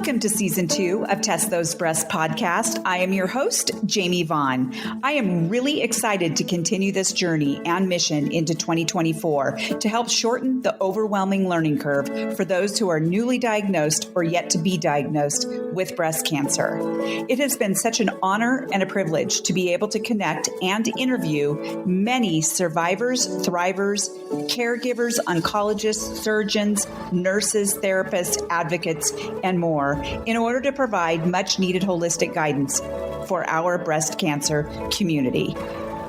Welcome to Season 2 of Test Those Breasts podcast. I am your host, Jamie Vaughn. I am really excited to continue this journey and mission into 2024 to help shorten the overwhelming learning curve for those who are newly diagnosed or yet to be diagnosed with breast cancer. It has been such an honor and a privilege to be able to connect and interview many survivors, thrivers, caregivers, oncologists, surgeons, nurses, therapists, advocates, and more in order to provide much needed holistic guidance for our breast cancer community.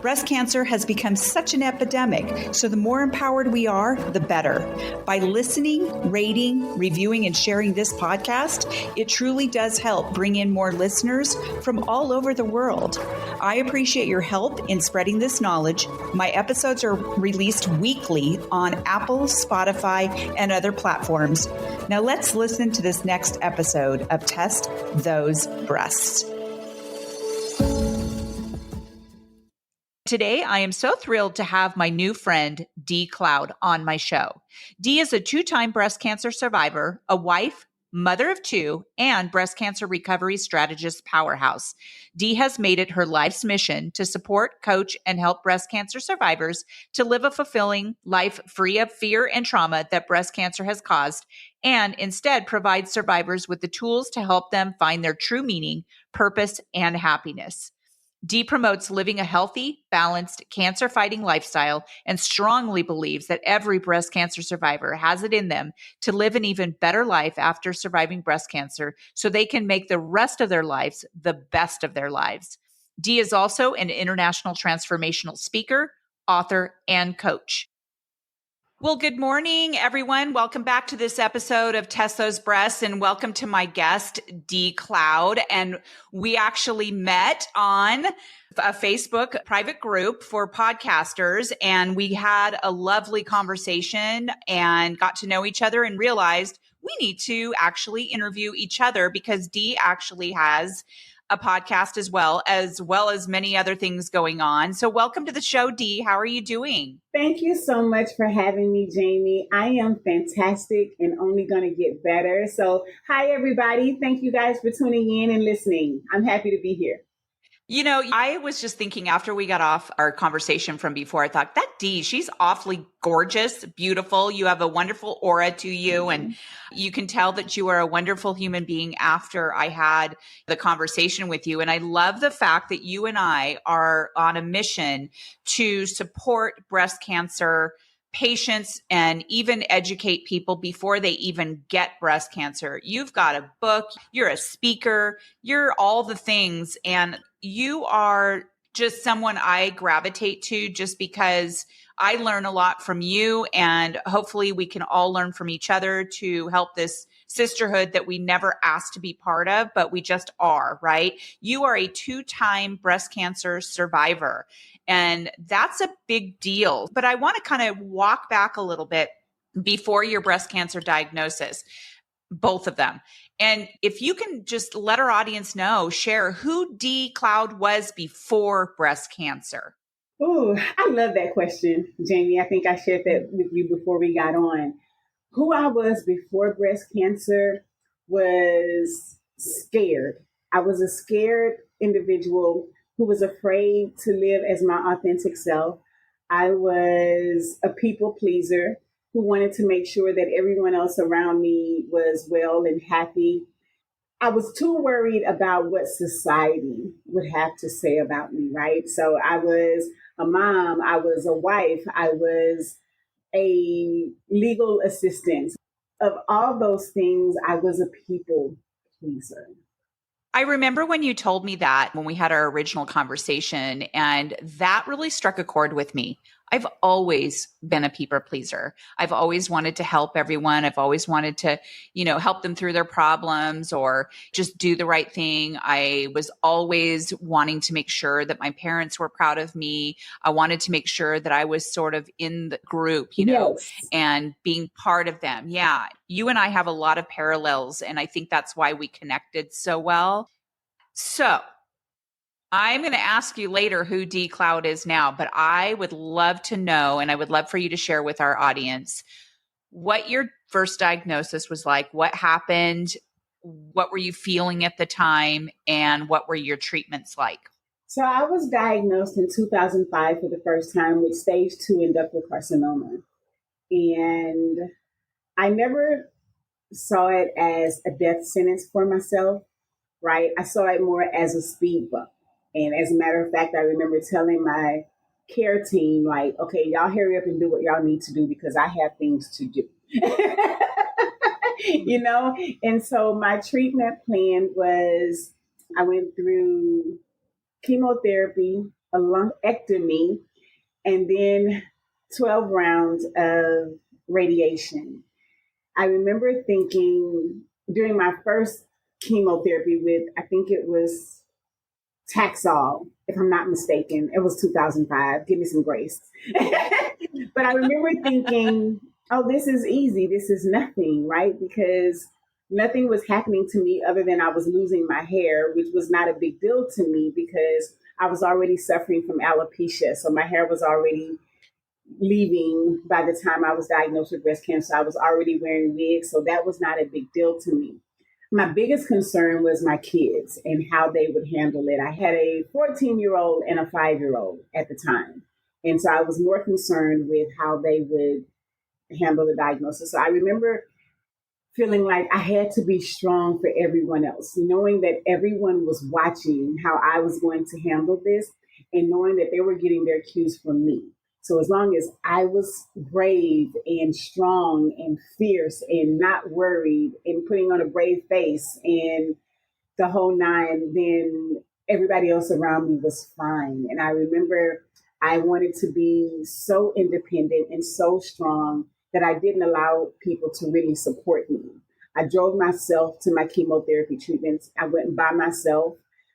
Breast cancer has become such an epidemic, so the more empowered we are, the better. By listening, rating, reviewing, and sharing this podcast, it truly does help bring in more listeners from all over the world. I appreciate your help in spreading this knowledge. My episodes are released weekly on Apple, Spotify, and other platforms. Now let's listen to this next episode of Test Those Breasts. Today, I am so thrilled to have my new friend, Dee Cloud, on my show. Dee is a two-time breast cancer survivor, a wife, mother of two, and breast cancer recovery strategist powerhouse. Dee has made it her life's mission to support, coach, and help breast cancer survivors to live a fulfilling life free of fear and trauma that breast cancer has caused, and instead provide survivors with the tools to help them find their true meaning, purpose, and happiness. Dee promotes living a healthy, balanced, cancer-fighting lifestyle and strongly believes that every breast cancer survivor has it in them to live an even better life after surviving breast cancer so they can make the rest of their lives the best of their lives. Dee is also an international transformational speaker, author, and coach. Well, good morning, everyone. Welcome back to this episode of Test Those Breasts, and welcome to my guest, Dee Cloud. And we actually met on a Facebook private group for podcasters, and we had a lovely conversation and got to know each other and realized we need to actually interview each other because Dee actually has a podcast as well as many other things going on. So welcome to the show, Dee. How are you doing? Thank you so much for having me, Jamie. I am fantastic and only going to get better. So hi, everybody. Thank you guys for tuning in and listening. I'm happy to be here. You know, I was just thinking after we got off our conversation from before, I thought that Dee, she's awfully gorgeous, beautiful. You have a wonderful aura to you. And you can tell that you are a wonderful human being after I had the conversation with you. And I love the fact that you and I are on a mission to support breast cancer patients and even educate people before they even get breast cancer. You've got a book, you're a speaker, you're all the things. And you are just someone I gravitate to just because I learn a lot from you, and hopefully we can all learn from each other to help this sisterhood that we never asked to be part of, but we just are, right? You are a two-time breast cancer survivor, and that's a big deal. But I want to kind of walk back a little bit before your breast cancer diagnosis, both of them. And if you can just let our audience know, share who Dee Cloud was before breast cancer. Oh, I love that question, Jamie. I think I shared that with you before we got on. Who I was before breast cancer was scared. I was a scared individual who was afraid to live as my authentic self. I was a people pleaser who wanted to make sure that everyone else around me was well and happy. I was too worried about what society would have to say about me, right? So I was a mom, I was a wife, I was a legal assistant. Of all those things, I was a people pleaser. I remember when you told me that when we had our original conversation, and that really struck a chord with me. I've always been a people pleaser. I've always wanted to help everyone. I've always wanted to, help them through their problems or just do the right thing. I was always wanting to make sure that my parents were proud of me. I wanted to make sure that I was sort of in the group, Yes. and being part of them. Yeah. You and I have a lot of parallels, and I think that's why we connected so well. So I'm going to ask you later who Dee Cloud is now, but I would love to know, and I would love for you to share with our audience what your first diagnosis was like, what happened, What were you feeling at the time? And what were your treatments like? So I was diagnosed in 2005 for the first time with stage 2 inductal carcinoma. And I never saw it as a death sentence for myself, right? I saw it more as a speed bump. And as a matter of fact, I remember telling my care team, like, okay, y'all hurry up and do what y'all need to do because I have things to do. You know? And so my treatment plan was I went through chemotherapy, a lumpectomy, and then 12 rounds of radiation. I remember thinking during my first chemotherapy with, I think it was Taxol, if I'm not mistaken. It was 2005. Give me some grace. But I remember thinking, oh, this is easy. This is nothing, right? Because nothing was happening to me other than I was losing my hair, which was not a big deal to me because I was already suffering from alopecia. So my hair was already leaving by the time I was diagnosed with breast cancer. I was already wearing wigs, so that was not a big deal to me. My biggest concern was my kids and how they would handle it. I had a 14-year-old and a 5-year-old at the time. And so I was more concerned with how they would handle the diagnosis. So I remember feeling like I had to be strong for everyone else, knowing that everyone was watching how I was going to handle this and knowing that they were getting their cues from me. So as long as I was brave and strong and fierce and not worried and putting on a brave face and the whole nine, then everybody else around me was fine. And I remember I wanted to be so independent and so strong that I didn't allow people to really support me. I drove myself to my chemotherapy treatments. I went by myself.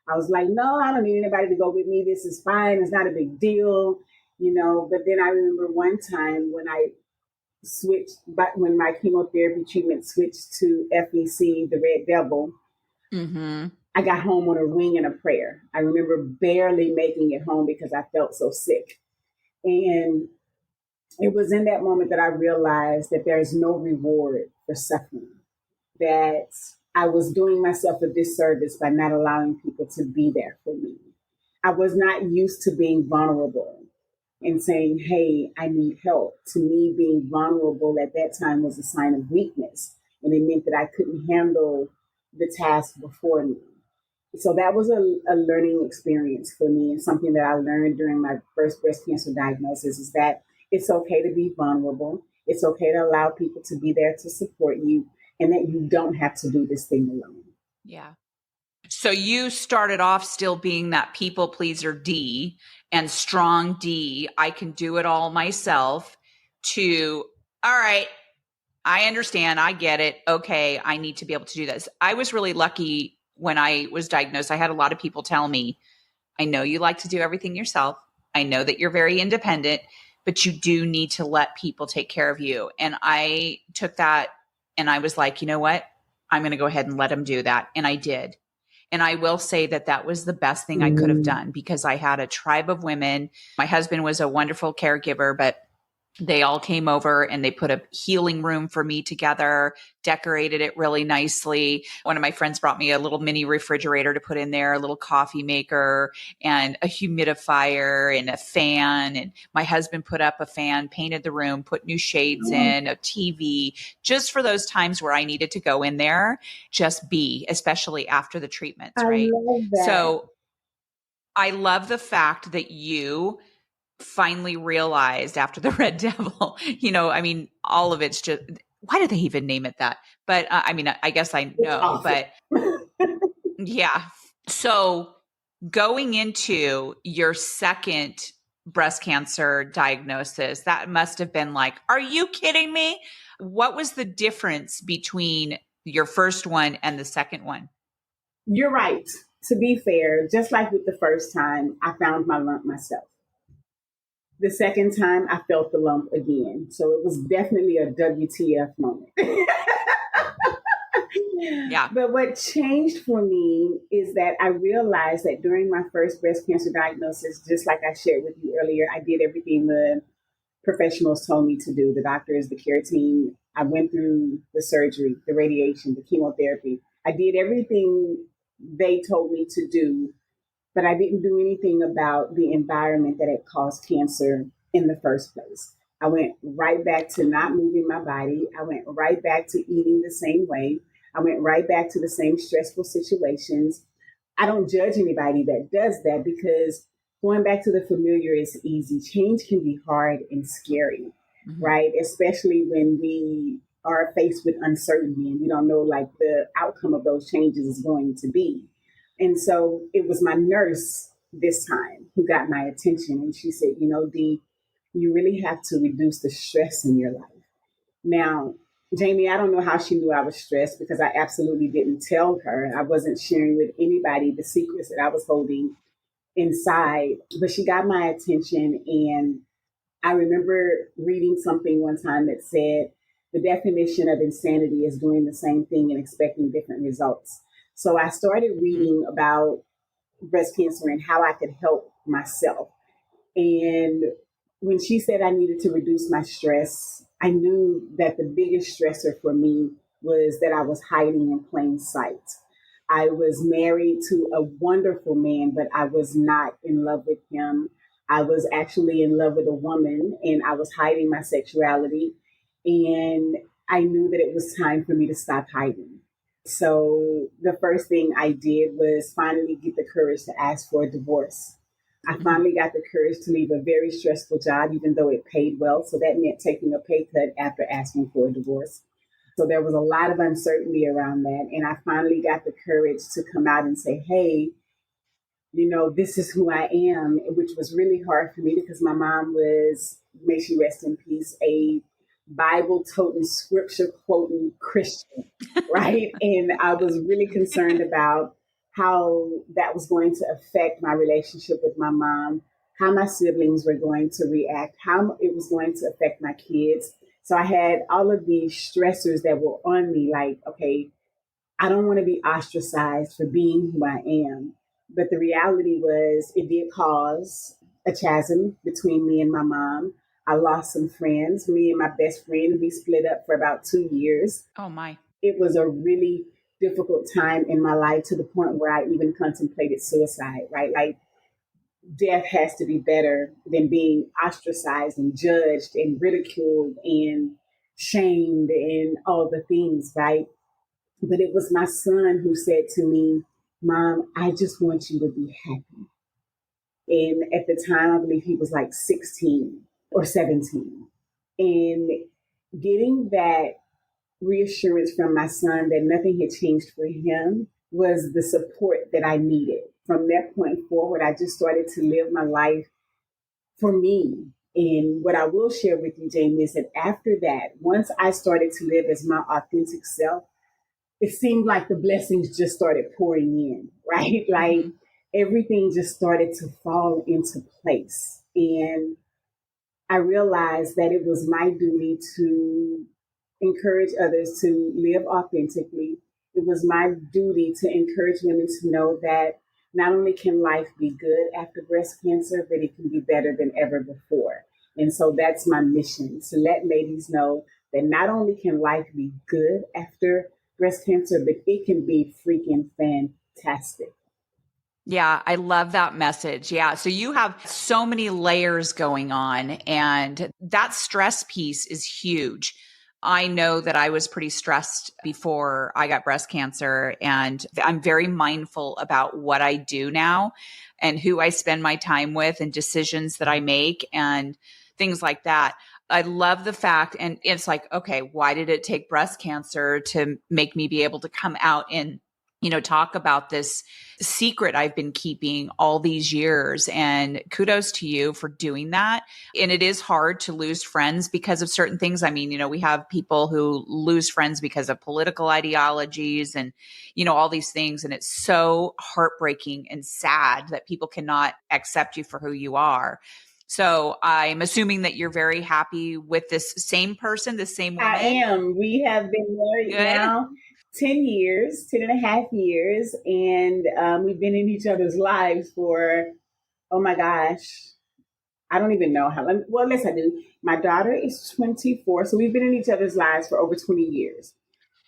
I was like, no, I don't need anybody to go with me. This is fine. It's not a big deal. You know, but then I remember one time when I switched, but when my chemotherapy treatment switched to FEC, the Red Devil, I got home on a wing and a prayer. I remember barely making it home because I felt so sick. And it was in that moment that I realized that there is no reward for suffering, that I was doing myself a disservice by not allowing people to be there for me. I was not used to being vulnerable and saying, hey, I need help. To me, being vulnerable at that time was a sign of weakness. And it meant that I couldn't handle the task before me. So that was a learning experience for me, and something that I learned during my first breast cancer diagnosis is that it's okay to be vulnerable. It's okay to allow people to be there to support you, and that you don't have to do this thing alone. Yeah. So you started off still being that people pleaser D and strong D, I can do it all myself, to, all right, I understand, I get it. Okay, I need to be able to do this. I was really lucky when I was diagnosed. I had a lot of people tell me, I know you like to do everything yourself. I know that you're very independent, but you do need to let people take care of you. And I took that and I was like, you know what? I'm going to go ahead and let them do that. And I did. And I will say that that was the best thing I could have done because I had a tribe of women. My husband was a wonderful caregiver, but they all came over and they put a healing room for me together, decorated it really nicely. One of my friends brought me a little mini refrigerator to put in there, a little coffee maker and a humidifier and a fan. And my husband put up a fan, painted the room, put new shades in, a TV, just for those times where I needed to go in there, just be, especially after the treatments, right? I love that. So I love the fact that you finally realized after the Red Devil, I mean, all of it's just, why did they even name it that? But I mean, I guess I know, but yeah. So going into your second breast cancer diagnosis, that must have been like, are you kidding me? What was the difference between your first one and the second one? You're right. To be fair, just like with the first time, I found my lump myself. The second time, I felt the lump again. So it was definitely a WTF moment. Yeah. But what changed for me is that I realized that during my first breast cancer diagnosis, just like I shared with you earlier, I did everything the professionals told me to do. The doctors, the care team. I went through the surgery, the radiation, the chemotherapy. I did everything they told me to do, but I didn't do anything about the environment that had caused cancer in the first place. I went right back to not moving my body. I went right back to eating the same way. I went right back to the same stressful situations. I don't judge anybody that does that because going back to the familiar is easy. Change can be hard and scary, right? Especially when we are faced with uncertainty and we don't know like the outcome of those changes is going to be. And so it was my nurse this time who got my attention. And she said, you know, Dee, you really have to reduce the stress in your life. Now, Jamie, I don't know how she knew I was stressed because I absolutely didn't tell her. I wasn't sharing with anybody the secrets that I was holding inside. But she got my attention. And I remember reading something one time that said the definition of insanity is doing the same thing and expecting different results. So I started reading about breast cancer and how I could help myself. And when she said I needed to reduce my stress, I knew that the biggest stressor for me was that I was hiding in plain sight. I was married to a wonderful man, but I was not in love with him. I was actually in love with a woman and I was hiding my sexuality. And I knew that it was time for me to stop hiding. So the first thing I did was finally get the courage to ask for a divorce. I finally got the courage to leave a very stressful job, even though it paid well. So that meant taking a pay cut after asking for a divorce. So there was a lot of uncertainty around that. And I finally got the courage to come out and say, hey, you know, this is who I am, which was really hard for me because my mom was, may she rest in peace, a Bible toting, scripture quoting Christian, right? And I was really concerned about how that was going to affect my relationship with my mom, how my siblings were going to react, how it was going to affect my kids. So I had all of these stressors that were on me, like, okay, I don't want to be ostracized for being who I am. But the reality was it did cause a chasm between me and my mom. I lost some friends. Me and my best friend, we split up for about 2 years. Oh, my. It was a really difficult time in my life to the point where I even contemplated suicide, right? Like death has to be better than being ostracized and judged and ridiculed and shamed and all the things, right? But it was my son who said to me, Mom, I just want you to be happy. And at the time, I believe he was like 16 or 17. And getting that reassurance from my son that nothing had changed for him was the support that I needed. From that point forward, I just started to live my life for me. And what I will share with you, Jamie, is that after that, once I started to live as my authentic self, it seemed like the blessings just started pouring in, right? Like everything just started to fall into place. And I realized that it was my duty to encourage others to live authentically. It was my duty to encourage women to know that not only can life be good after breast cancer, but it can be better than ever before. And so that's my mission, to let ladies know that not only can life be good after breast cancer, but it can be freaking fantastic. Yeah, I love that message. Yeah. So you have so many layers going on, and that stress piece is huge. I know that I was pretty stressed before I got breast cancer, and I'm very mindful about what I do now and who I spend my time with and decisions that I make and things like that. I love the fact, and it's like, okay, why did it take breast cancer to make me be able to come out and, talk about this secret I've been keeping all these years? And kudos to you for doing that. And it is hard to lose friends because of certain things. I mean, we have people who lose friends because of political ideologies and, all these things. And it's so heartbreaking and sad that people cannot accept you for who you are. So I'm assuming that you're very happy with this same person, the same woman. I am. We have been married now 10 years, 10 and a half years. And we've been in each other's lives for, oh my gosh, I don't even know how long. Well, yes, I do. My daughter is 24. So we've been in each other's lives for over 20 years.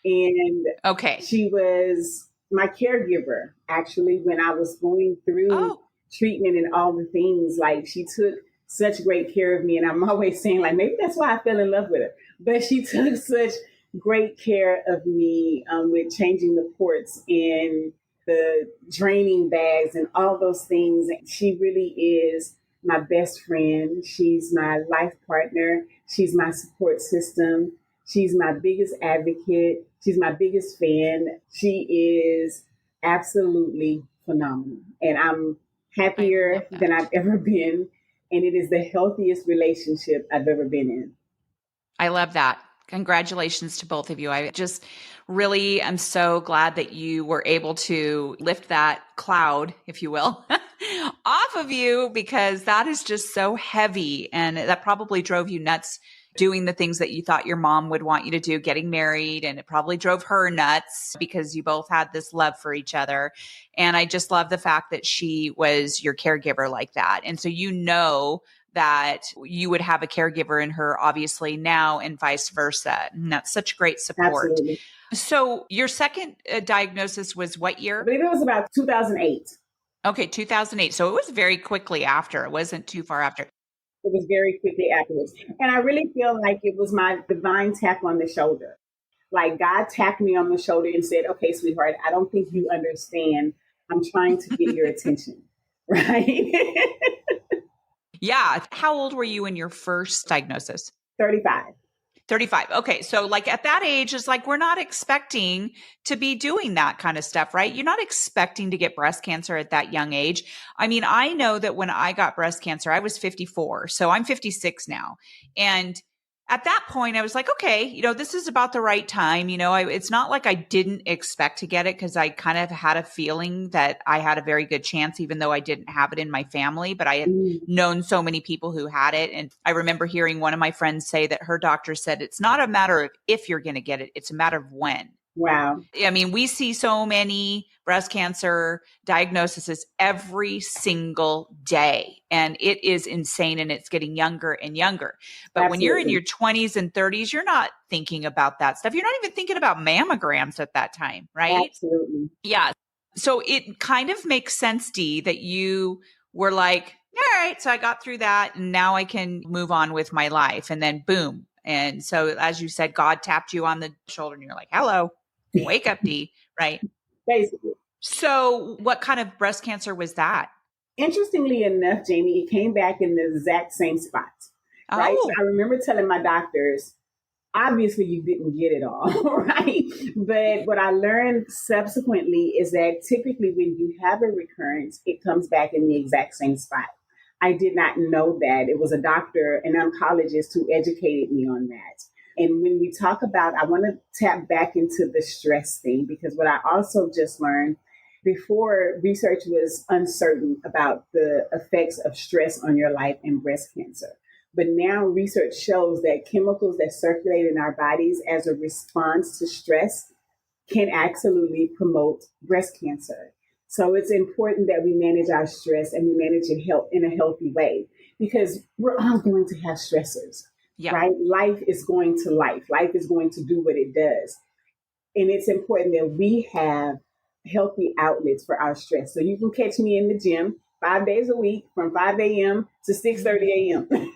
And Okay. she was my caregiver, actually, when I was going through Oh, treatment and all the things. Like, she took such great care of me. And I'm always saying, like, maybe that's why I fell in love with her. But she took such great care of me, with changing the ports and the draining bags and all those things. She really is my best friend. She's my life partner. She's my support system. She's my biggest advocate. She's my biggest fan. She is absolutely phenomenal. And I'm I love happier than that. I've ever been. And it is the healthiest relationship I've ever been in. I love that. Congratulations to both of you. I just really am so glad that you were able to lift that cloud, if you will, off of you, because that is just so heavy. And that probably drove you nuts doing the things that you thought your mom would want you to do, getting married. And it probably drove her nuts because you both had this love for each other. And I just love the fact that she was your caregiver like that. And so, that you would have a caregiver in her, obviously, now, and vice versa. And that's such great support. Absolutely. So your second diagnosis was what I year? believe it was about 2008. Okay, 2008. So it was very quickly after. It wasn't too far after. It was very quickly afterwards. And I really feel like it was my divine tap on the shoulder. Like, God tapped me on the shoulder and said, okay, sweetheart, I don't think you understand. I'm trying to get your attention. Right? Yeah. How old were you in your first diagnosis? 35. 35. Okay. So like at that age, it's like we're not expecting to be doing that kind of stuff, right? You're not expecting to get breast cancer at that young age. I mean, I know that when I got breast cancer, I was 54. So I'm 56 now. And at that point, I was like, okay, this is about the right time. It's not like I didn't expect to get it, because I kind of had a feeling that I had a very good chance, even though I didn't have it in my family. But I had known so many people who had it. And I remember hearing one of my friends say that her doctor said, it's not a matter of if you're going to get it, it's a matter of when. Wow. I mean, we see so many breast cancer diagnoses every single day, and it is insane, and it's getting younger and younger. But when you're in your 20s and 30s, you're not thinking about that stuff. You're not even thinking about mammograms at that time, right? Absolutely. Yeah. So it kind of makes sense, Dee, that you were like, all right, so I got through that and now I can move on with my life. And then boom. And so, as you said, God tapped you on the shoulder and you're like, hello, wake up, Dee, right? Basically. So what kind of breast cancer was that? Interestingly enough, Jamie, it came back in the exact same spot. Right. Oh, So I remember telling my doctors, obviously you didn't get it all, right? But what I learned subsequently is that typically when you have a recurrence, it comes back in the exact same spot. I did not know that. It was a doctor, an oncologist, who educated me on that. And when we talk about, I want to tap back into the stress thing, because what I also just learned, before, research was uncertain about the effects of stress on your life and breast cancer. But now research shows that chemicals that circulate in our bodies as a response to stress can absolutely promote breast cancer. So it's important that we manage our stress and we manage it in a healthy way, because we're all going to have stressors, right? Life is going to life. Life is going to do what it does. And it's important that we have healthy outlets for our stress. So you can catch me in the gym 5 days a week from 5 a.m. to 6:30 a.m.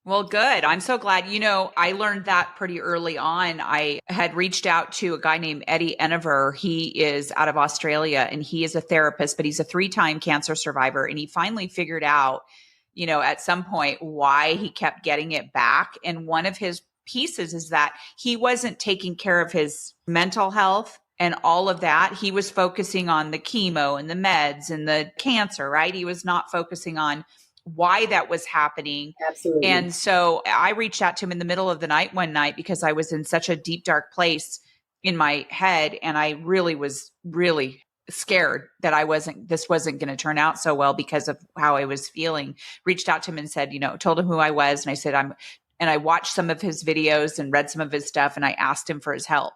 Well, good. I'm so glad. I learned that pretty early on. I had reached out to a guy named Eddie Enever. He is out of Australia and he is a therapist, but he's a 3-time cancer survivor. And he finally figured out, at some point why he kept getting it back. And one of his pieces is that he wasn't taking care of his mental health and all of that. He was focusing on the chemo and the meds and the cancer, right? He was not focusing on why that was happening. Absolutely. And so I reached out to him in the middle of the night one night because I was in such a deep, dark place in my head. And I really was really scared that this wasn't going to turn out so well because of how I was feeling. Reached out to him and said, told him who I was. And I said, and I watched some of his videos and read some of his stuff. And I asked him for his help.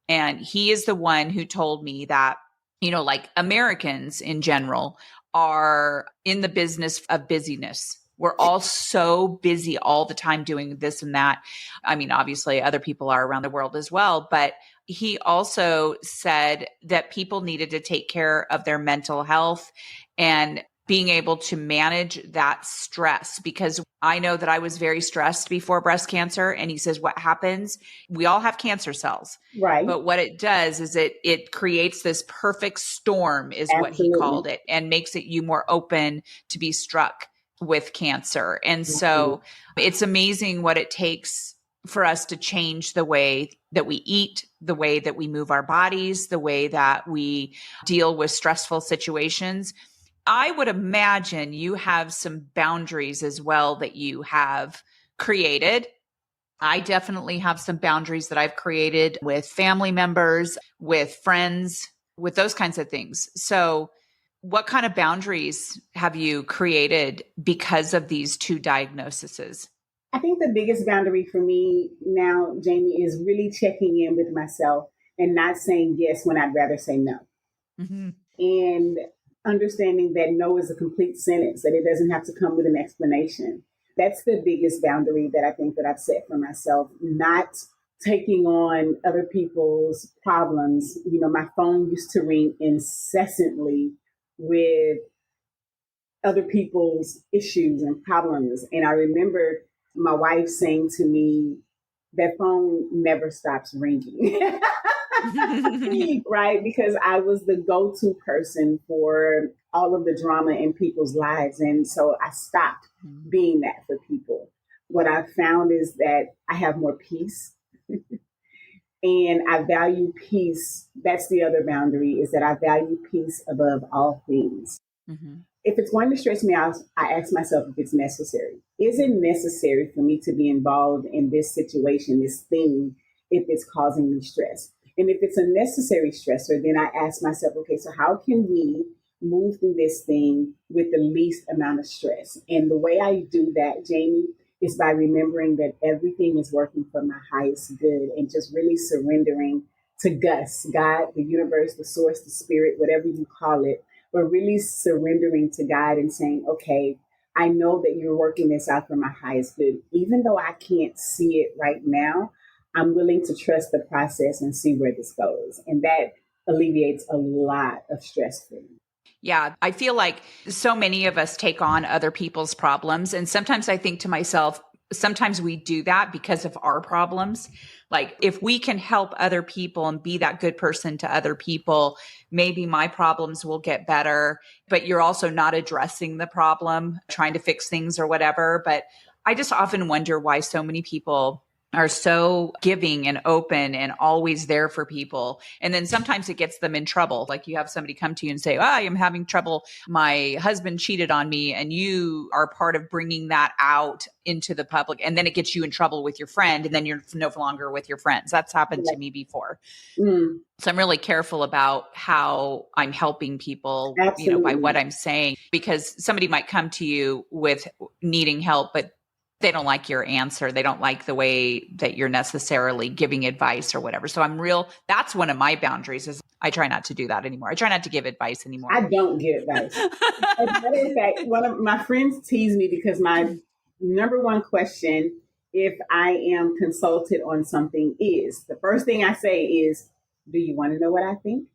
And he is the one who told me that, like Americans in general are in the business of busyness, We're all so busy all the time doing this and that. I mean, obviously other people are around the world as well, but he also said that people needed to take care of their mental health and being able to manage that stress, because I know that I was very stressed before breast cancer. And he says, what happens? We all have cancer cells, Right. but what it does is it creates this perfect storm is what he Absolutely. called it, and makes it you more open to be struck with cancer. And so it's amazing what it takes for us to change the way that we eat, the way that we move our bodies, the way that we deal with stressful situations. I would imagine you have some boundaries as well that you have created. I definitely have some boundaries that I've created with family members, with friends, with those kinds of things. So, what kind of boundaries have you created because of these two diagnoses? I think the biggest boundary for me now, Jamie, is really checking in with myself and not saying yes when I'd rather say no. Mm-hmm. And understanding that no is a complete sentence, that it doesn't have to come with an explanation. That's the biggest boundary that I think that I've set for myself, not taking on other people's problems. You know, my phone used to ring incessantly with other people's issues and problems. And I remember my wife saying to me, that phone never stops ringing. Right? Because I was the go-to person for all of the drama in people's lives. And so I stopped being that for people. What I've found is that I have more peace. And I value peace. That's the other boundary, is that I value peace above all things. Mm-hmm. If it's going to stress me out, I ask myself if it's necessary. Is it necessary for me to be involved in this situation, this thing, if it's causing me stress? And if it's a necessary stressor, then I ask myself, okay, so how can we move through this thing with the least amount of stress? And the way I do that, Jamie, is by remembering that everything is working for my highest good, and just really surrendering to Gus, God, the universe, the source, the spirit, whatever you call it, but really surrendering to God and saying, okay, I know that you're working this out for my highest good. Even though I can't see it right now, I'm willing to trust the process and see where this goes. And that alleviates a lot of stress for me. Yeah, I feel like so many of us take on other people's problems. And sometimes I think to myself, sometimes we do that because of our problems. Like, if we can help other people and be that good person to other people, maybe my problems will get better. But you're also not addressing the problem, trying to fix things or whatever. But I just often wonder why so many people are so giving and open and always there for people. And then sometimes it gets them in trouble. Like, you have somebody come to you and say, oh, I am having trouble. My husband cheated on me. And you are part of bringing that out into the public. And then it gets you in trouble with your friend. And then you're no longer with your friends. That's happened to me before. Mm. So I'm really careful about how I'm helping people, by what I'm saying, because somebody might come to you with needing help, but they don't like your answer. They don't like the way that you're necessarily giving advice or whatever. So that's one of my boundaries, is I try not to do that anymore. I try not to give advice anymore. I don't give advice. As a matter of fact, one of my friends tease me because my number one question, if I am consulted on something, is the first thing I say is, do you want to know what I think?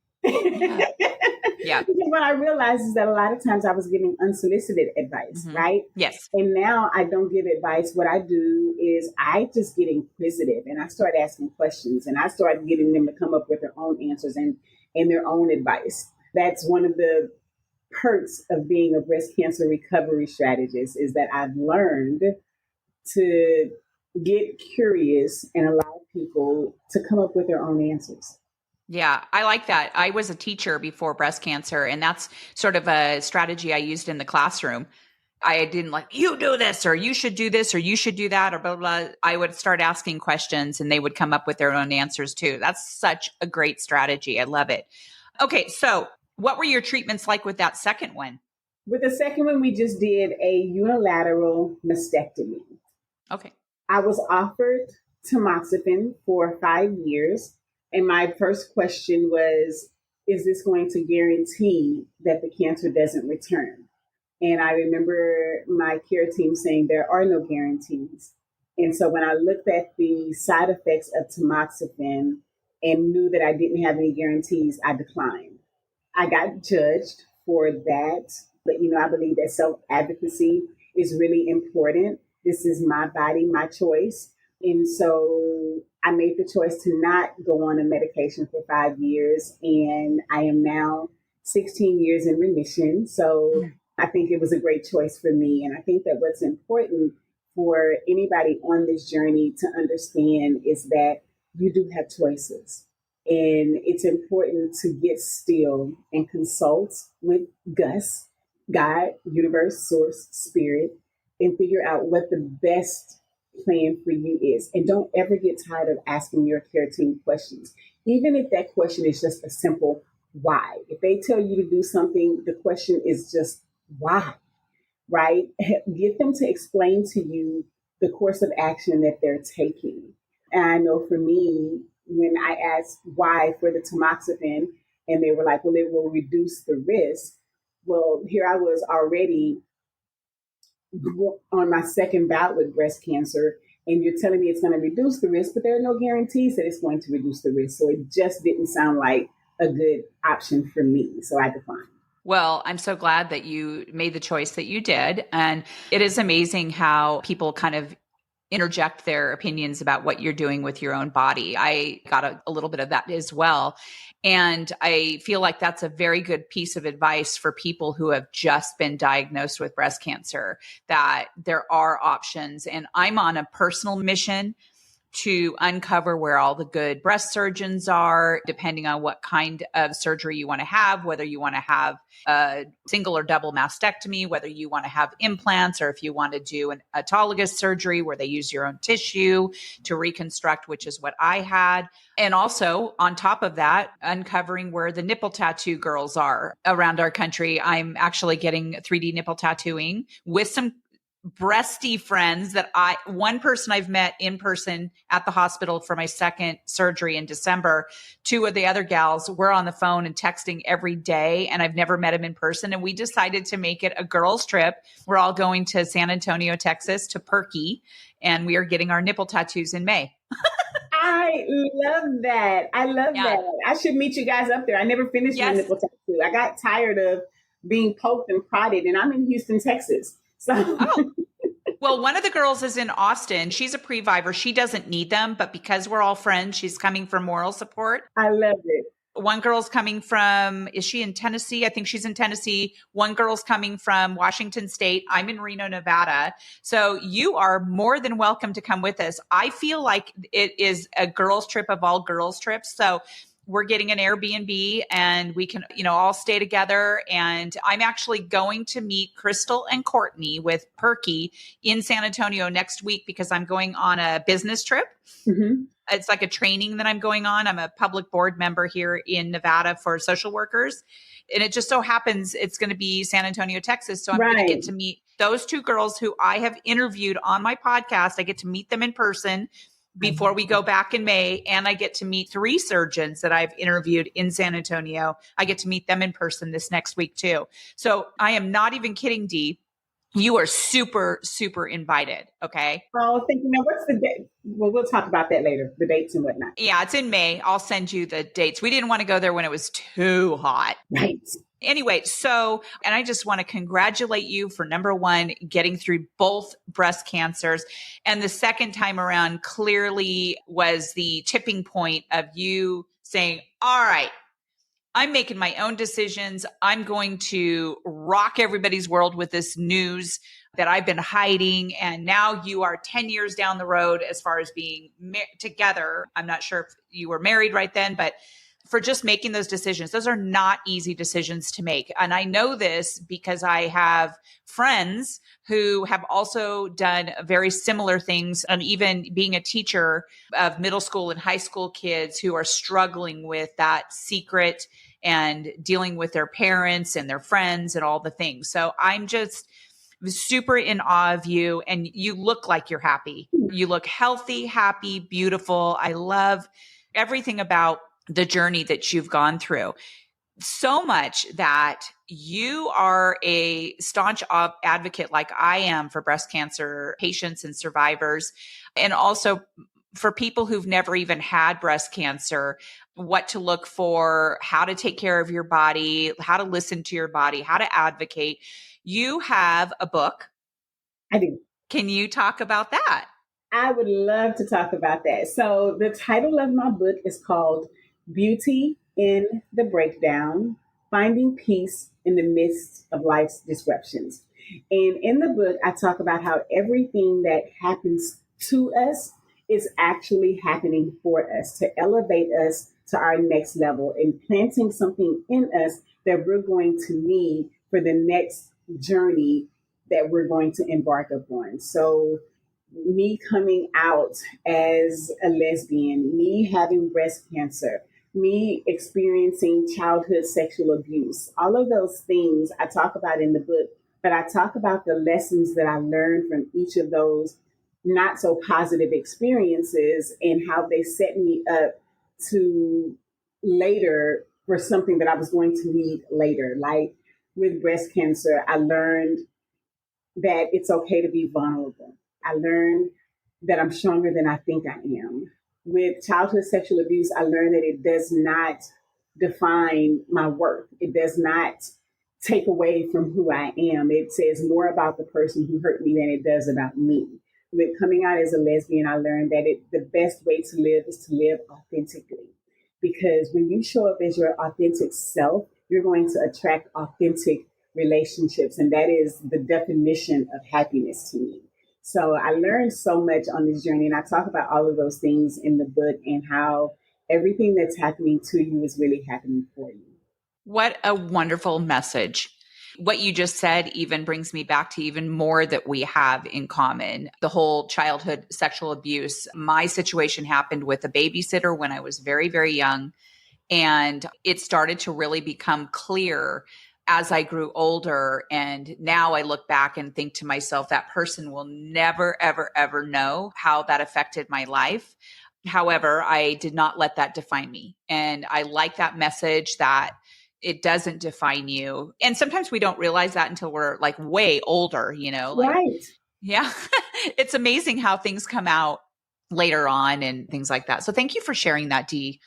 Yeah. Because what I realized is that a lot of times I was giving unsolicited advice, right? Yes. And now I don't give advice. What I do is I just get inquisitive and I start asking questions, and I start getting them to come up with their own answers and their own advice. That's one of the perks of being a breast cancer recovery strategist, is that I've learned to get curious and allow people to come up with their own answers. Yeah, I like that. I was a teacher before breast cancer, and that's sort of a strategy I used in the classroom. I didn't like, you do this, or you should do this, or you should do that, or blah, blah. I would start asking questions and they would come up with their own answers too. That's such a great strategy. I love it. Okay, so what were your treatments like with that second one? With the second one, we just did a unilateral mastectomy. Okay. I was offered tamoxifen for 5 years. And my first question was, is this going to guarantee that the cancer doesn't return? And I remember my care team saying there are no guarantees. And so when I looked at the side effects of tamoxifen and knew that I didn't have any guarantees, I declined. I got judged for that. But, I believe that self advocacy is really important. This is my body, my choice. And so I made the choice to not go on a medication for 5 years. And I am now 16 years in remission. So I think it was a great choice for me. And I think that what's important for anybody on this journey to understand is that you do have choices. And it's important to get still and consult with Gus, God, universe, source, spirit, and figure out what the best plan for you is. And don't ever get tired of asking your care team questions. Even if that question is just a simple why. If they tell you to do something, the question is just why, right? Get them to explain to you the course of action that they're taking. And I know for me, when I asked why for the tamoxifen, and they were like, well, it will reduce the risk. Well, here I was already on my second bout with breast cancer, and you're telling me it's going to reduce the risk, but there are no guarantees that it's going to reduce the risk. So it just didn't sound like a good option for me. So I declined. Well, I'm so glad that you made the choice that you did. And it is amazing how people kind of interject their opinions about what you're doing with your own body. I got a little bit of that as well. And I feel like that's a very good piece of advice for people who have just been diagnosed with breast cancer, that there are options. And I'm on a personal mission to uncover where all the good breast surgeons are, depending on what kind of surgery you want to have, whether you want to have a single or double mastectomy, whether you want to have implants, or if you want to do an autologous surgery where they use your own tissue to reconstruct, which is what I had. And also on top of that, uncovering where the nipple tattoo girls are around our country. I'm actually getting 3D nipple tattooing with some breasty friends that one person I've met in person at the hospital for my second surgery in December. Two of the other gals were on the phone and texting every day, and I've never met him in person. And we decided to make it a girls' trip. We're all going to San Antonio, Texas to Perky, and we are getting our nipple tattoos in May. I love that. I love that. I should meet you guys up there. I never finished my nipple tattoo. I got tired of being poked and prodded, and I'm in Houston, Texas. So. Well, one of the girls is in Austin. She's a pre-viver. She doesn't need them, but because we're all friends, she's coming for moral support. I love it. One girl's coming from, is she in Tennessee? I think she's in Tennessee. One girl's coming from Washington State. I'm in Reno, Nevada. So you are more than welcome to come with us. I feel like it is a girls' trip of all girls' trips. So we're getting an Airbnb and we can, all stay together. And I'm actually going to meet Crystal and Courtney with Perky in San Antonio next week because I'm going on a business trip. Mm-hmm. It's like a training that I'm going on. I'm a public board member here in Nevada for social workers. And it just so happens it's going to be San Antonio, Texas. So I'm going to get to meet those two girls who I have interviewed on my podcast. I get to meet them in person before we go back in May. And I get to meet 3 surgeons that I've interviewed in San Antonio. I get to meet them in person this next week too. So I am not even kidding, Dee. You are super, super invited. Okay. Oh, thank you. Now, what's the date? Well, we'll talk about that later, the dates and whatnot. Yeah, it's in May. I'll send you the dates. We didn't want to go there when it was too hot. Right. Anyway, and I just want to congratulate you for number 1, getting through both breast cancers. And the second time around clearly was the tipping point of you saying, all right, I'm making my own decisions. I'm going to rock everybody's world with this news that I've been hiding. And now you are 10 years down the road as far as being together. I'm not sure if you were married right then, but for just making those decisions. Those are not easy decisions to make. And I know this because I have friends who have also done very similar things, and even being a teacher of middle school and high school kids who are struggling with that secret and dealing with their parents and their friends and all the things. So I'm just super in awe of you, and you look like you're happy. You look healthy, happy, beautiful. I love everything about the journey that you've gone through. so much that you are a staunch advocate, like I am, for breast cancer patients and survivors, and also for people who've never even had breast cancer, what to look for, how to take care of your body, how to listen to your body, how to advocate. You have a book. I do. Can you talk about that? I would love to talk about that. So, the title of my book is called Beauty in the Breakdown: Finding Peace in the Midst of Life's Disruptions. And in the book, I talk about how everything that happens to us is actually happening for us to elevate us to our next level and planting something in us that we're going to need for the next journey that we're going to embark upon. So, me coming out as a lesbian, me having breast cancer, me experiencing childhood sexual abuse, all of those things I talk about in the book, but I talk about the lessons that I learned from each of those not so positive experiences and how they set me up to later for something that I was going to need later. Like with breast cancer, I learned that it's okay to be vulnerable. I learned that I'm stronger than I think I am. With childhood sexual abuse, I learned that it does not define my worth. It does not take away from who I am. It says more about the person who hurt me than it does about me. With coming out as a lesbian, I learned that the best way to live is to live authentically. Because when you show up as your authentic self, you're going to attract authentic relationships. And that is the definition of happiness to me. So I learned so much on this journey. And I talk about all of those things in the book and how everything that's happening to you is really happening for you. What a wonderful message. What you just said even brings me back to even more that we have in common. The whole childhood sexual abuse. My situation happened with a babysitter when I was very, very young. And it started to really become clear as I grew older. And now I look back and think to myself, that person will never, ever, ever know how that affected my life. However, I did not let that define me. And I like that message that it doesn't define you. And sometimes we don't realize that until we're like way older, like, Right. yeah, it's amazing how things come out later on and things like that. So thank you for sharing that, Dee.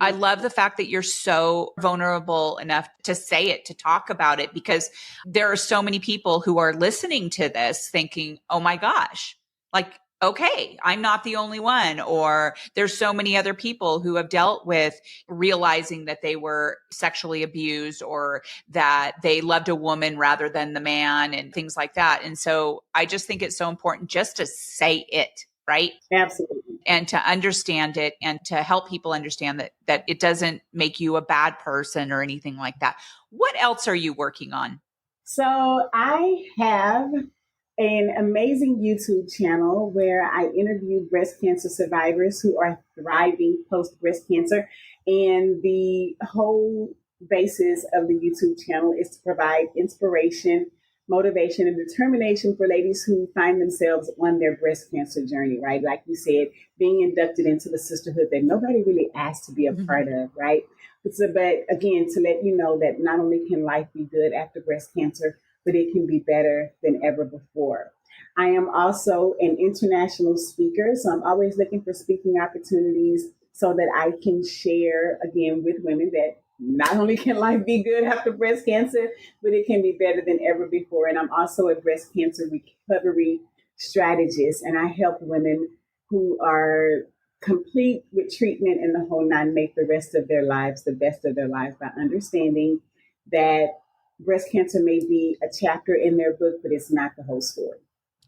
I love the fact that you're so vulnerable enough to say it, to talk about it, because there are so many people who are listening to this thinking, oh my gosh, like, okay, I'm not the only one. Or there's so many other people who have dealt with realizing that they were sexually abused or that they loved a woman rather than the man and things like that. And so I just think it's so important just to say it, right? Absolutely. And to understand it and to help people understand that it doesn't make you a bad person or anything like that. What else are you working on? So I have an amazing YouTube channel where I interview breast cancer survivors who are thriving post breast cancer. And the whole basis of the YouTube channel is to provide inspiration, motivation, and determination for ladies who find themselves on their breast cancer journey, right? Like you said, being inducted into the sisterhood that nobody really asked to be a part of, right? But again, to let you know that not only can life be good after breast cancer, but it can be better than ever before. I am also an international speaker, so I'm always looking for speaking opportunities so that I can share again with women that not only can life be good after breast cancer, but it can be better than ever before. And I'm also a breast cancer recovery strategist, and I help women who are complete with treatment and the whole nine make the rest of their lives the best of their lives by understanding that breast cancer may be a chapter in their book, but it's not the whole story.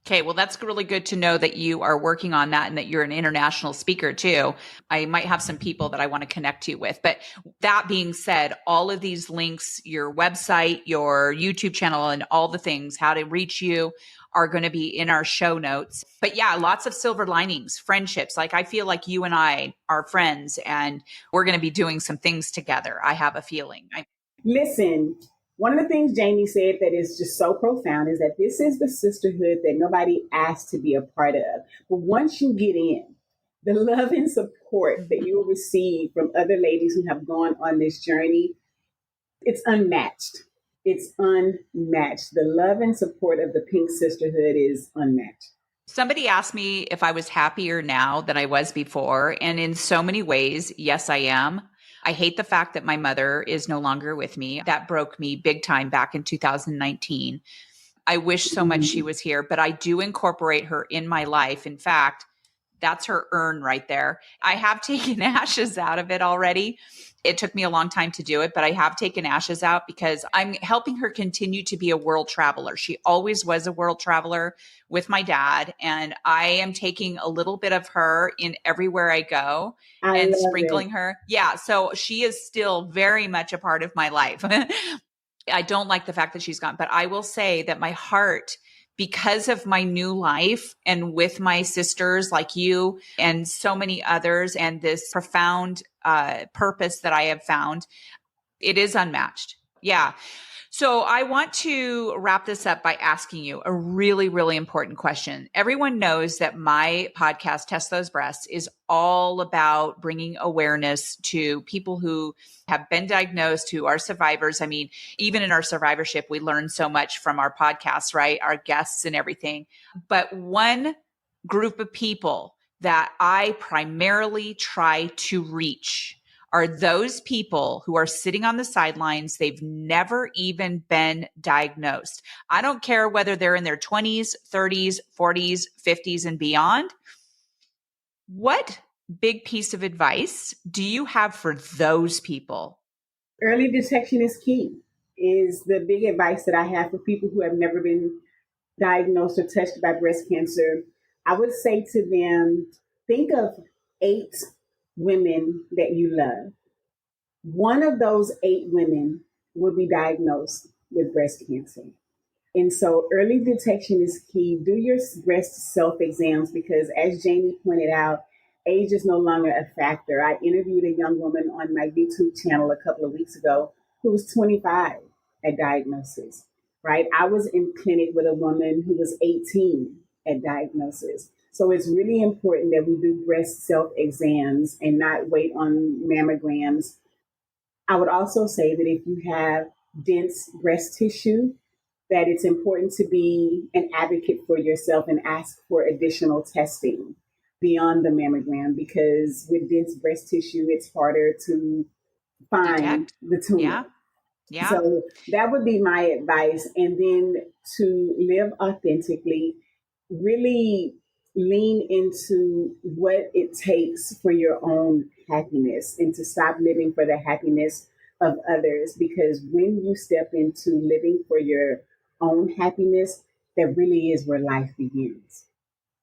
Okay, well, that's really good to know that you are working on that and that you're an international speaker too. I might have some people that I want to connect you with. But that being said, all of these links, your website, your YouTube channel, and all the things, how to reach you, are going to be in our show notes. But yeah, lots of silver linings, friendships. Like I feel like you and I are friends and we're going to be doing some things together. I have a feeling. Listen, one of the things Jamie said that is just so profound is that this is the sisterhood that nobody asked to be a part of. But once you get in, the love and support that you will receive from other ladies who have gone on this journey, it's unmatched. It's unmatched. The love and support of the Pink Sisterhood is unmatched. Somebody asked me if I was happier now than I was before. And in so many ways, yes, I am. I hate the fact that my mother is no longer with me. That broke me big time back in 2019. I wish so much she was here, but I do incorporate her in my life. In fact, that's her urn right there. I have taken ashes out of it already. It took me a long time to do it, but I have taken ashes out because I'm helping her continue to be a world traveler. She always was a world traveler with my dad, and I am taking a little bit of her in everywhere I go and sprinkling her. Yeah, so she is still very much a part of my life. I don't like the fact that she's gone, but I will say that my heart, because of my new life and with my sisters like you and so many others, and this profound purpose that I have found, it is unmatched. Yeah. So I want to wrap this up by asking you a really, really important question. Everyone knows that my podcast, Test Those Breasts, is all about bringing awareness to people who have been diagnosed, who are survivors. I mean, even in our survivorship, we learn so much from our podcasts, right? Our guests and everything. But one group of people that I primarily try to reach are those people who are sitting on the sidelines. They've never even been diagnosed. I don't care whether they're in their 20s, 30s, 40s, 50s, and beyond. What big piece of advice do you have for those people? Early detection is key, is the big advice that I have for people who have never been diagnosed or touched by breast cancer. I would say to them, think of 8 women that you love. One of those 8 women will be diagnosed with breast cancer. And so early detection is key. Do your breast self-exams because, as Jamie pointed out, age is no longer a factor. I interviewed a young woman on my YouTube channel a couple of weeks ago who was 25 at diagnosis, right? I was in clinic with a woman who was 18 at diagnosis. So it's really important that we do breast self-exams and not wait on mammograms. I would also say that if you have dense breast tissue, that it's important to be an advocate for yourself and ask for additional testing beyond the mammogram, because with dense breast tissue, it's harder to find the tumor. Yeah. Yeah. So that would be my advice. And then to live authentically, really lean into what it takes for your own happiness and to stop living for the happiness of others. Because when you step into living for your own happiness, that really is where life begins.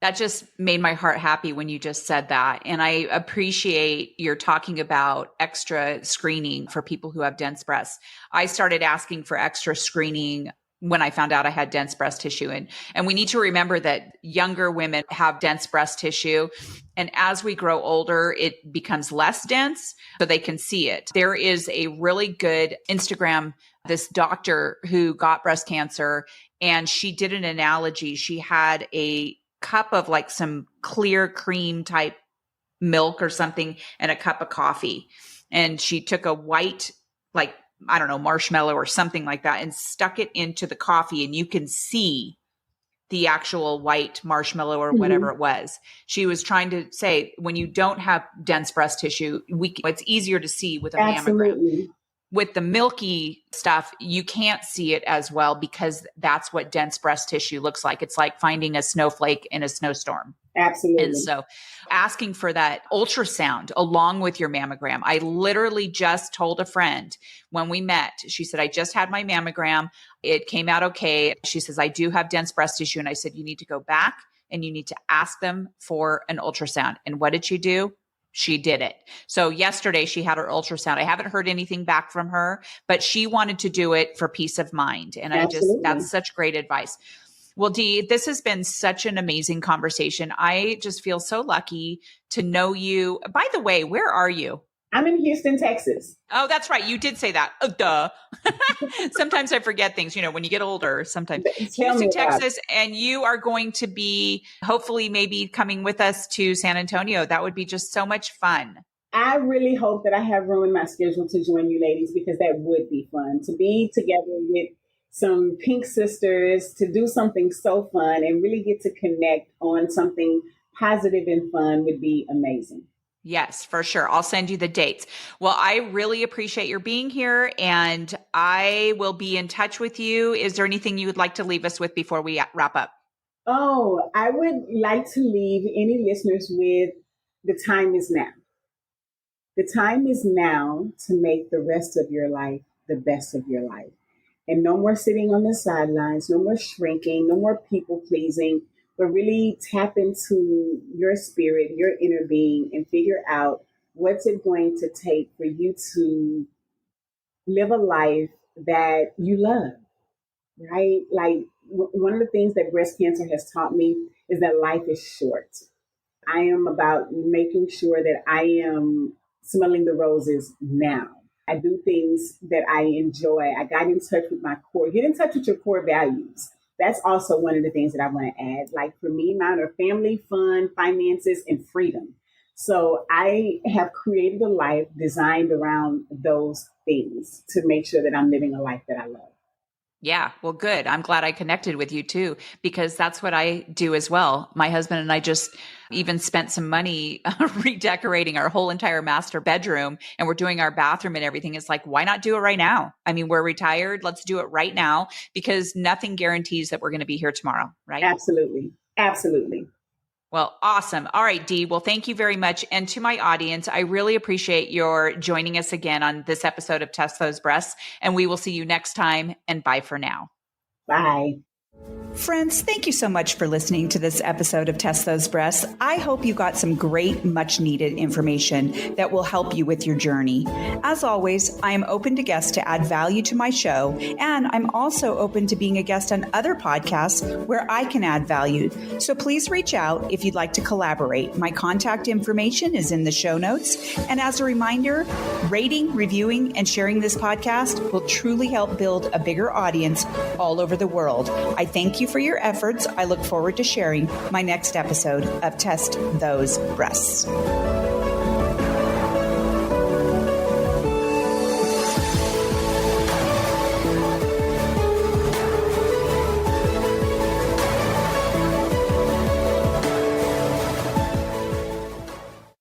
That just made my heart happy when you just said that. And I appreciate your talking about extra screening for people who have dense breasts. I started asking for extra screening when I found out I had dense breast tissue. And we need to remember that younger women have dense breast tissue. And as we grow older, it becomes less dense so they can see it. There is a really good Instagram, this doctor who got breast cancer, and she did an analogy. She had a cup of like some clear cream type milk or something and a cup of coffee. And she took a white, like, I don't know, marshmallow or something like that and stuck it into the coffee, and you can see the actual white marshmallow or whatever it was. She was trying to say, when you don't have dense breast tissue, it's easier to see with a mammogram. With the milky stuff, you can't see it as well because that's what dense breast tissue looks like. It's like finding a snowflake in a snowstorm. Absolutely. And so asking for that ultrasound along with your mammogram. I literally just told a friend when we met, she said, I just had my mammogram. It came out okay. She says, I do have dense breast tissue. And I said, you need to go back and you need to ask them for an ultrasound. And what did she do? She did it. So yesterday she had her ultrasound. I haven't heard anything back from her, but she wanted to do it for peace of mind. And that's such great advice. Well, Dee, this has been such an amazing conversation. I just feel so lucky to know you. By the way, where are you? I'm in Houston, Texas. Oh, that's right. You did say that. Oh, duh. Sometimes I forget things, when you get older, sometimes. Houston, Texas, and you are going to be hopefully maybe coming with us to San Antonio. That would be just so much fun. I really hope that I have room in my schedule to join you ladies, because that would be fun to be together with some Pink Sisters, to do something so fun and really get to connect on something positive and fun would be amazing. Yes, for sure. I'll send you the dates. Well, I really appreciate your being here, and I will be in touch with you. Is there anything you would like to leave us with before we wrap up? Oh, I would like to leave any listeners with the time is now. The time is now to make the rest of your life the best of your life. And no more sitting on the sidelines, no more shrinking, no more people pleasing, but really tap into your spirit, your inner being, and figure out what's it going to take for you to live a life that you love, right? Like one of the things that breast cancer has taught me is that life is short. I am about making sure that I am smelling the roses now. I do things that I enjoy. I got in touch with my core. Get in touch with your core values. That's also one of the things that I want to add. Like for me, mine are family, fun, finances, and freedom. So I have created a life designed around those things to make sure that I'm living a life that I love. Yeah, well, good. I'm glad I connected with you too, because that's what I do as well. My husband and I just even spent some money redecorating our whole entire master bedroom, and we're doing our bathroom and everything. It's like, why not do it right now? I mean, we're retired. Let's do it right now, because nothing guarantees that we're going to be here tomorrow, right? Absolutely. Absolutely. Well, awesome. All right, Dee. Well, thank you very much. And to my audience, I really appreciate your joining us again on this episode of Test Those Breasts. And we will see you next time. And bye for now. Bye. Friends, thank you so much for listening to this episode of Test Those Breasts. I hope you got some great, much needed information that will help you with your journey. As always, I am open to guests to add value to my show, and I'm also open to being a guest on other podcasts where I can add value. So please reach out if you'd like to collaborate. My contact information is in the show notes. And as a reminder, rating, reviewing, and sharing this podcast will truly help build a bigger audience all over the world. I thank you for your efforts. I look forward to sharing my next episode of Test Those Breasts.